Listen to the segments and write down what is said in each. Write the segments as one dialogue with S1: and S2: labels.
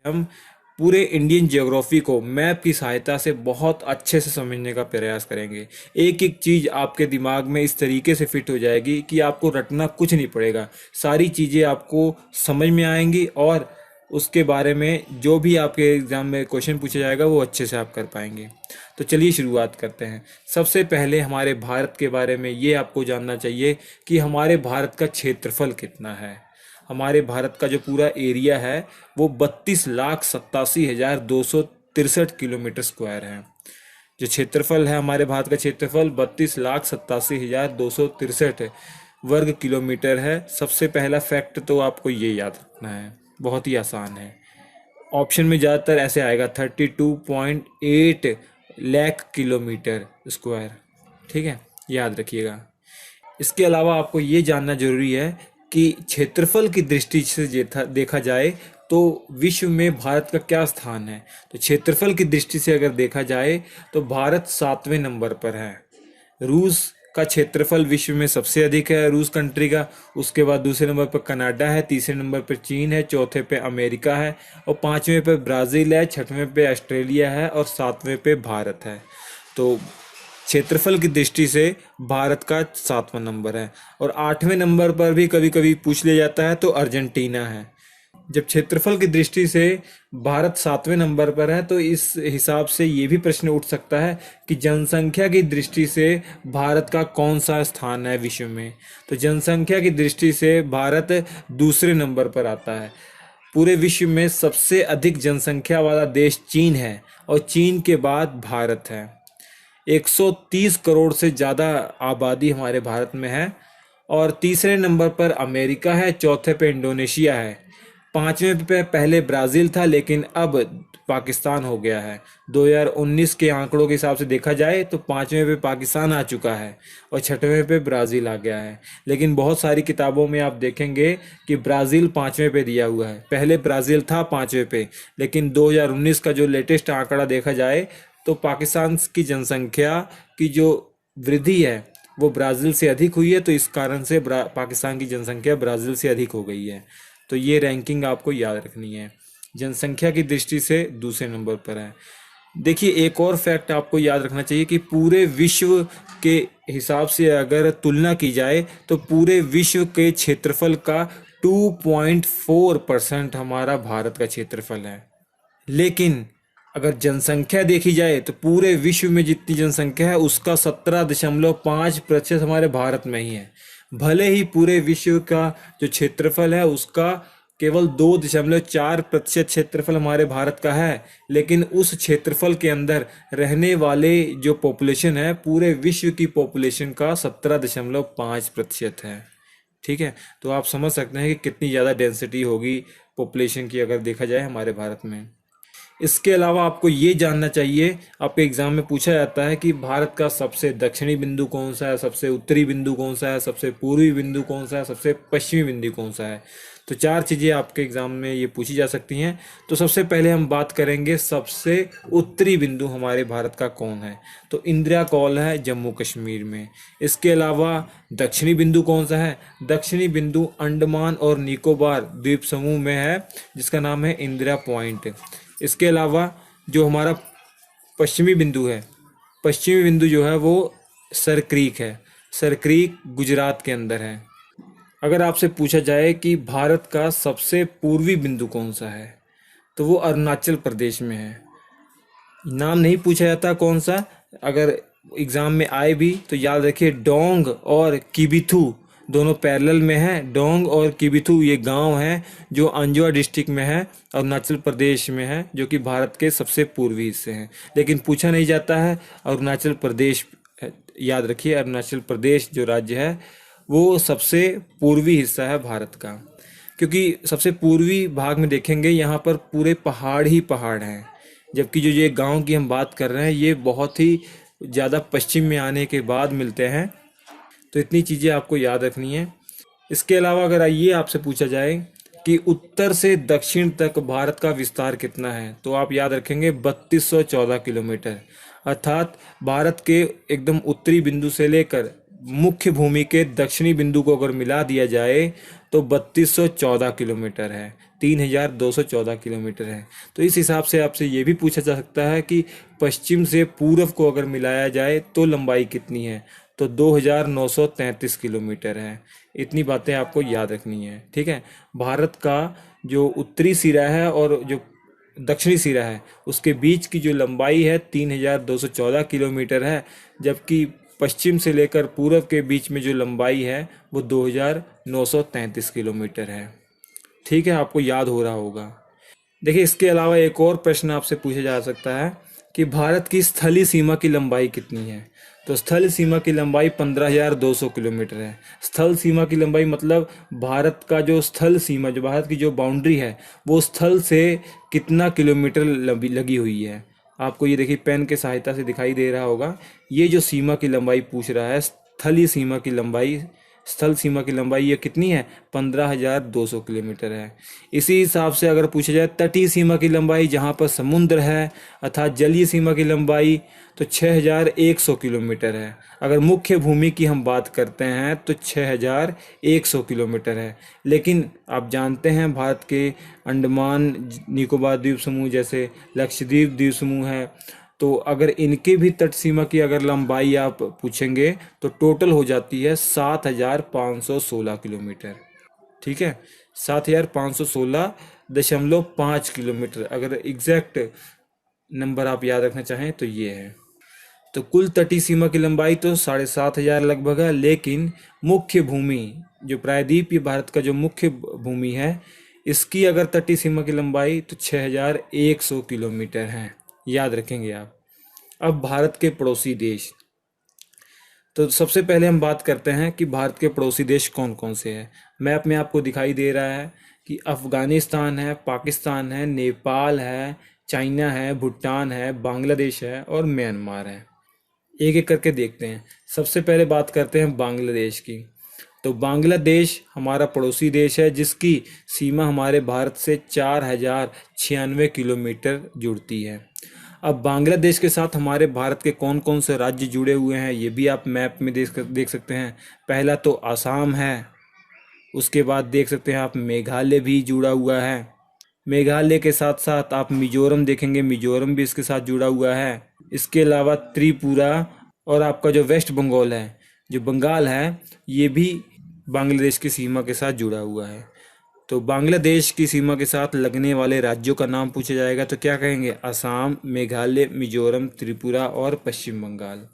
S1: हम पूरे Indian geography को मैप की सहायता से बहुत अच्छे से समझने का प्रयास करेंगे। एक एक चीज़ आपके दिमाग में इस तरीके से फिट हो जाएगी कि आपको रटना कुछ नहीं पड़ेगा। सारी चीज़ें आपको समझ में आएंगी और उसके बारे में जो भी आपके एग्ज़ाम में क्वेश्चन पूछा जाएगा वो अच्छे से आप कर पाएंगे। तो चलिए शुरुआत करते हैं। सबसे पहले हमारे भारत के बारे में ये आपको जानना चाहिए कि हमारे भारत का क्षेत्रफल कितना है। हमारे भारत का जो पूरा एरिया है वो 32,87,263 किलोमीटर स्क्वायर है। जो क्षेत्रफल है हमारे भारत का क्षेत्रफल 32,87,263 वर्ग किलोमीटर है। सबसे पहला फैक्ट तो आपको ये याद रखना है, बहुत ही आसान है। ऑप्शन में ज़्यादातर ऐसे आएगा 32.8 लाख किलोमीटर स्क्वायर। ठीक है, याद रखिएगा। इसके अलावा आपको ये जानना जरूरी है कि क्षेत्रफल की दृष्टि से देखा जाए तो विश्व में भारत का क्या स्थान है। तो क्षेत्रफल की दृष्टि से अगर देखा जाए तो भारत 7वें नंबर पर है। रूस का क्षेत्रफल विश्व में सबसे अधिक है, रूस कंट्री का। उसके बाद दूसरे नंबर पर कनाडा है, तीसरे नंबर पर चीन है, चौथे पे अमेरिका है और पांचवें पे ब्राज़ील है, छठवें पे ऑस्ट्रेलिया है और सातवें पे भारत है। तो क्षेत्रफल की दृष्टि से भारत का 7वां नंबर है। और 8वें नंबर पर भी कभी कभी पूछ लिया जाता है तो अर्जेंटीना है। जब क्षेत्रफल की दृष्टि से भारत 7वें नंबर पर है तो इस हिसाब से ये भी प्रश्न उठ सकता है कि जनसंख्या की दृष्टि से भारत का कौन सा स्थान है विश्व में। तो जनसंख्या की दृष्टि से भारत दूसरे नंबर पर आता है। पूरे विश्व में सबसे अधिक जनसंख्या वाला देश चीन है और चीन के बाद भारत है। 130 करोड़ से ज़्यादा आबादी हमारे भारत में है। और तीसरे नंबर पर अमेरिका है, चौथे पे इंडोनेशिया है, पांचवें पे पहले ब्राज़ील था लेकिन अब पाकिस्तान हो गया है। 2019 के आंकड़ों के हिसाब से देखा जाए तो पांचवें पे पाकिस्तान आ चुका है और छठवें पे ब्राज़ील आ गया है। लेकिन बहुत सारी किताबों में आप देखेंगे कि ब्राज़ील पांचवें पे दिया हुआ है, पहले ब्राज़ील था पांचवें पे। लेकिन 2019 का जो लेटेस्ट आंकड़ा देखा जाए तो पाकिस्तान की जनसंख्या की जो वृद्धि है वो ब्राज़ील से अधिक हुई है। तो इस कारण से पाकिस्तान की जनसंख्या ब्राज़ील से अधिक हो गई है। तो ये रैंकिंग आपको याद रखनी है। जनसंख्या की दृष्टि से दूसरे नंबर पर है। देखिए, एक और फैक्ट आपको याद रखना चाहिए कि पूरे विश्व के हिसाब से अगर तुलना की जाए तो पूरे विश्व के क्षेत्रफल का 2.4% हमारा भारत का क्षेत्रफल है। लेकिन अगर जनसंख्या देखी जाए तो पूरे विश्व में जितनी जनसंख्या है उसका 17.5% हमारे भारत में ही है। भले ही पूरे विश्व का जो क्षेत्रफल है उसका केवल 2.4% क्षेत्रफल हमारे भारत का है, लेकिन उस क्षेत्रफल के अंदर रहने वाले जो पॉपुलेशन है पूरे विश्व की पॉपुलेशन का 17.5% है। ठीक है, तो आप समझ सकते हैं कि कितनी ज़्यादा डेंसिटी होगी पॉपुलेशन की अगर देखा जाए हमारे भारत में। इसके अलावा आपको ये जानना चाहिए, आपके एग्जाम में पूछा जाता है कि भारत का सबसे दक्षिणी बिंदु कौन सा है, सबसे उत्तरी बिंदु कौन सा है, सबसे पूर्वी बिंदु कौन सा है, सबसे पश्चिमी बिंदु कौन सा है। तो चार चीज़ें आपके एग्जाम में ये पूछी जा सकती हैं। तो सबसे पहले हम बात करेंगे सबसे उत्तरी बिंदु हमारे भारत का कौन है। तो इंदिरा कॉल है जम्मू कश्मीर में। इसके अलावा दक्षिणी बिंदु कौन सा है? दक्षिणी बिंदु अंडमान और निकोबार द्वीप समूह में है जिसका नाम है इंदिरा पॉइंट। इसके अलावा जो हमारा पश्चिमी बिंदु है, पश्चिमी बिंदु जो है वो सरक्रीक है। सरक्रीक गुजरात के अंदर है। अगर आपसे पूछा जाए कि भारत का सबसे पूर्वी बिंदु कौन सा है तो वो अरुणाचल प्रदेश में है। नाम नहीं पूछा जाता कौन सा, अगर एग्जाम में आए भी तो याद रखिए डोंग और किबिथू दोनों पैरेलल में है। डोंग और किबिथू ये गांव हैं जो अंजवा डिस्ट्रिक्ट में है, अरुणाचल प्रदेश में है, जो कि भारत के सबसे पूर्वी हिस्से हैं। लेकिन पूछा नहीं जाता है अरुणाचल प्रदेश। याद रखिए अरुणाचल प्रदेश जो राज्य है वो सबसे पूर्वी हिस्सा है भारत का, क्योंकि सबसे पूर्वी भाग में देखेंगे यहाँ पर पूरे पहाड़ ही पहाड़ हैं। जबकि जो ये गांव की हम बात कर रहे हैं ये बहुत ही ज़्यादा पश्चिम में आने के बाद मिलते हैं। तो इतनी चीज़ें आपको याद रखनी है। इसके अलावा अगर ये आपसे पूछा जाए कि उत्तर से दक्षिण तक भारत का विस्तार कितना है तो आप याद रखेंगे 3214 किलोमीटर। अर्थात भारत के एकदम उत्तरी बिंदु से लेकर मुख्य भूमि के दक्षिणी बिंदु को अगर मिला दिया जाए तो 3214 किलोमीटर है, 3214 किलोमीटर है। तो इस हिसाब से आपसे ये भी पूछा जा सकता है कि पश्चिम से पूर्व को अगर मिलाया जाए तो लंबाई कितनी है, तो 2933 किलोमीटर है। इतनी बातें आपको याद रखनी है, ठीक है। भारत का जो उत्तरी सिरा है और जो दक्षिणी सिरा है उसके बीच की जो लंबाई है 3214 किलोमीटर है, जबकि पश्चिम से लेकर पूर्व के बीच में जो लंबाई है वो 2933 किलोमीटर है, ठीक है। आपको याद हो रहा होगा। देखिए, इसके अलावा एक और प्रश्न आपसे पूछा जा सकता है कि भारत की स्थलीय सीमा की लंबाई कितनी है। तो स्थल सीमा की लंबाई 15,200 किलोमीटर है। स्थल सीमा की लंबाई मतलब भारत का जो स्थल सीमा, जो भारत की जो बाउंड्री है वो स्थल से कितना किलोमीटर लगी हुई है। आपको ये देखिए पेन के सहायता से दिखाई दे रहा होगा। ये जो सीमा की लंबाई पूछ रहा है, स्थलीय सीमा की लंबाई, स्थल सीमा की लंबाई ये कितनी है, 15,200 किलोमीटर है। इसी हिसाब से अगर पूछा जाए तटीय सीमा की लंबाई, जहाँ पर समुद्र है, अर्थात जलीय सीमा की लंबाई, तो 6,100 किलोमीटर है। अगर मुख्य भूमि की हम बात करते हैं तो 6,100 किलोमीटर है। लेकिन आप जानते हैं भारत के अंडमान निकोबार द्वीप समूह जैसे लक्षद्वीप द्वीप समूह है, तो अगर इनके भी तट सीमा की अगर लंबाई आप पूछेंगे तो टोटल हो जाती है 7,516 किलोमीटर, ठीक है। 7,516.5 किलोमीटर अगर एग्जैक्ट नंबर आप याद रखना चाहें तो ये है। तो कुल तटीय सीमा की लंबाई तो 7,500 लगभग है, लेकिन मुख्य भूमि जो प्रायद्वीपीय भारत का जो मुख्य भूमि है इसकी अगर तटीय सीमा की लंबाई तो 6,100 किलोमीटर है, याद रखेंगे आप। अब भारत के पड़ोसी देश, तो सबसे पहले हम बात करते हैं कि भारत के पड़ोसी देश कौन कौन से हैं। मैप में आपको दिखाई दे रहा है कि अफगानिस्तान है, पाकिस्तान है, नेपाल है, चाइना है, भूटान है, बांग्लादेश है और म्यांमार है। एक एक करके देखते हैं। सबसे पहले बात करते हैं बांग्लादेश की। तो बांग्लादेश हमारा पड़ोसी देश है जिसकी सीमा हमारे भारत से 4,096 किलोमीटर जुड़ती है। अब बांग्लादेश के साथ हमारे भारत के कौन कौन से राज्य जुड़े हुए हैं ये भी आप मैप में देख सकते हैं। पहला तो आसाम है, उसके बाद देख सकते हैं आप मेघालय भी जुड़ा हुआ है। मेघालय के साथ साथ आप मिजोरम देखेंगे, मिजोरम भी इसके साथ जुड़ा हुआ है। इसके अलावा त्रिपुरा और आपका जो वेस्ट बंगाल है, जो बंगाल है, ये भी बांग्लादेश की सीमा के साथ जुड़ा हुआ है। तो बांग्लादेश की सीमा के साथ लगने वाले राज्यों का नाम पूछा जाएगा तो क्या कहेंगे, असम, मेघालय, मिजोरम, त्रिपुरा और पश्चिम बंगाल।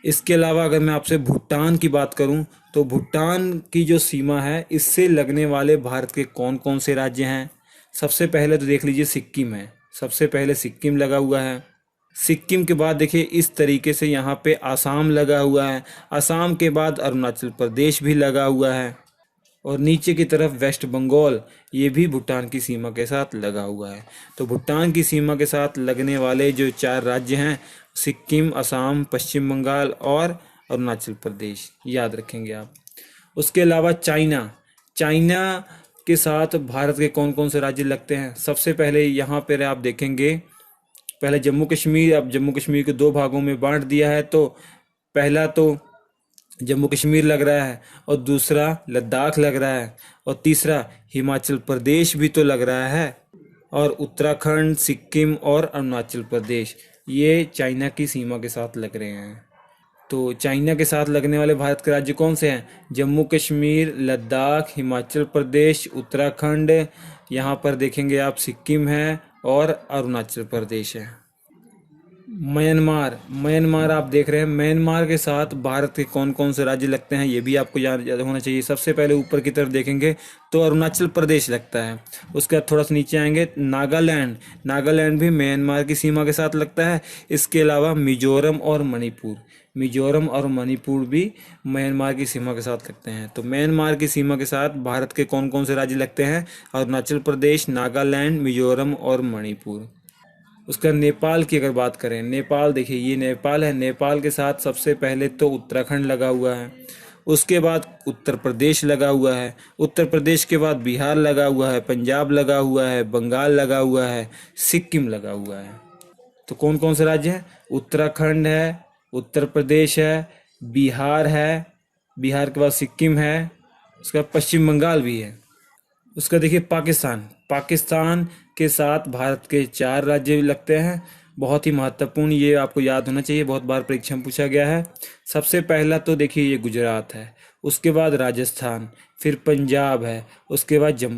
S1: इसके अलावा अगर मैं आपसे भूटान की बात करूं तो भूटान की जो सीमा है इससे लगने वाले भारत के कौन कौन से राज्य हैं। सबसे पहले तो देख लीजिए सिक्किम है, सबसे पहले सिक्किम लगा हुआ है। सिक्किम के बाद देखिए इस तरीके से यहाँ पे आसाम लगा हुआ है। आसाम के बाद अरुणाचल प्रदेश भी लगा हुआ है और नीचे की तरफ वेस्ट बंगाल, ये भी भूटान की सीमा के साथ लगा हुआ है। तो भूटान की सीमा के साथ लगने वाले जो 4 राज्य हैं, सिक्किम, असम, पश्चिम बंगाल और अरुणाचल प्रदेश, याद रखेंगे आप। उसके अलावा चाइना, चाइना के साथ भारत के कौन कौन से राज्य लगते हैं। सबसे पहले यहाँ पर आप देखेंगे, पहले जम्मू कश्मीर, अब जम्मू कश्मीर को 2 भागों में बांट दिया है। तो पहला तो जम्मू कश्मीर लग रहा है और दूसरा लद्दाख लग रहा है और तीसरा हिमाचल प्रदेश भी तो लग रहा है और उत्तराखंड, सिक्किम और अरुणाचल प्रदेश ये चाइना की सीमा के साथ लग रहे हैं। तो चाइना के साथ लगने वाले भारत के राज्य कौन से हैं, जम्मू कश्मीर, लद्दाख, हिमाचल प्रदेश, उत्तराखंड, यहाँ पर देखेंगे आप सिक्किम है और अरुणाचल प्रदेश है। म्यांमार, म्यांमार आप देख रहे हैं, म्यांमार के साथ भारत के कौन कौन से राज्य लगते हैं ये भी आपको याद होना चाहिए। सबसे पहले ऊपर की तरफ देखेंगे तो अरुणाचल प्रदेश लगता है। उसके बाद थोड़ा सा नीचे आएंगे, नागालैंड, नागालैंड भी म्यांमार की सीमा के साथ लगता है। इसके अलावा मिजोरम और मणिपुर, मिजोरम और मणिपुर भी म्यांमार की सीमा के साथ लगते हैं। तो म्यांमार की सीमा के साथ भारत के कौन कौन से राज्य लगते हैं, अरुणाचल प्रदेश, नागालैंड, मिजोरम और मणिपुर। उसका नेपाल की अगर बात करें, नेपाल देखिए ये नेपाल है, नेपाल के साथ सबसे पहले तो उत्तराखंड लगा हुआ है, उसके बाद उत्तर प्रदेश लगा हुआ है, उत्तर प्रदेश के बाद बिहार लगा हुआ है, पंजाब लगा हुआ है, बंगाल लगा हुआ है, सिक्किम लगा हुआ है। तो कौन कौन से राज्य हैं, उत्तराखंड है, उत्तर प्रदेश है, बिहार है, बिहार के बाद सिक्किम है, उसका पश्चिम बंगाल भी है। उसका देखिए पाकिस्तान, पाकिस्तान के साथ भारत के 4 राज्य लगते हैं। बहुत ही महत्वपूर्ण, ये आपको याद होना चाहिए, बहुत बार परीक्षा में पूछा गया है। सबसे पहला तो देखिए ये गुजरात है, उसके बाद राजस्थान, फिर पंजाब है, उसके बाद जम्मू